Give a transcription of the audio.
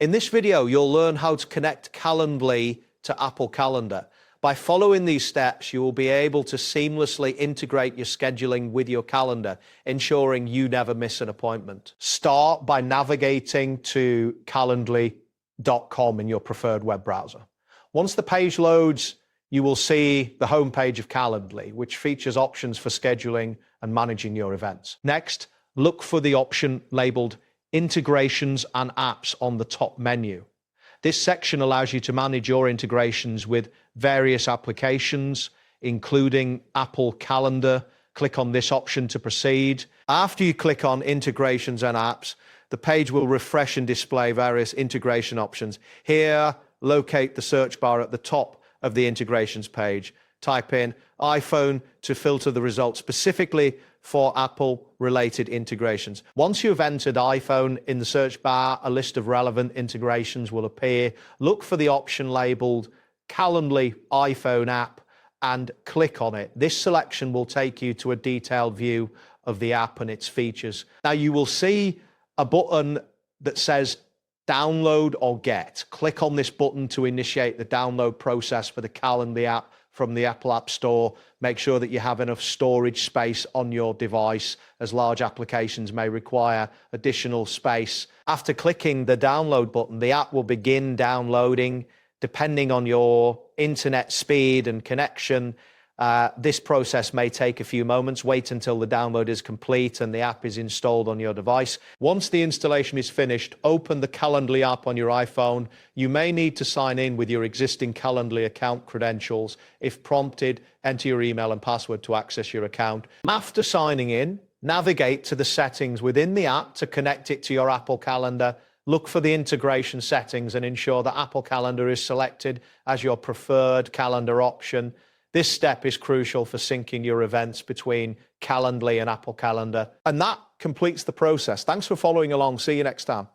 In this video, you'll learn how to connect Calendly to Apple Calendar. By following these steps, you will be able to seamlessly integrate your scheduling with your calendar, ensuring you never miss an appointment. Start by navigating to calendly.com in your preferred web browser. Once the page loads, you will see the homepage of Calendly, which features options for scheduling and managing your events. Next, look for the option labeled Integrations and Apps on the top menu. This section allows you to manage your integrations with various applications, including Apple Calendar. Click on this option to proceed. After you click on Integrations and Apps, the page will refresh and display various integration options. Here, locate the search bar at the top of the integrations page. Type in iPhone to filter the results specifically for Apple-related integrations. Once you've entered iPhone in the search bar, a list of relevant integrations will appear. Look for the option labeled Calendly iPhone app and click on it. This selection will take you to a detailed view of the app and its features. Now you will see a button that says Download or Get. Click on this button to initiate the download process for the Calendly app from the Apple App Store. Make sure that you have enough storage space on your device, as large applications may require additional space. After clicking the download button, the app will begin downloading. Depending on your internet speed and connection, this process may take a few moments. Wait until the download is complete and the app is installed on your device. Once the installation is finished, open the Calendly app on your iPhone. You may need to sign in with your existing Calendly account credentials. If prompted, enter your email and password to access your account. After signing in, navigate to the settings within the app to connect it to your Apple Calendar. Look for the integration settings and ensure that Apple Calendar is selected as your preferred calendar option. This step is crucial for syncing your events between Calendly and Apple Calendar. And that completes the process. Thanks for following along. See you next time.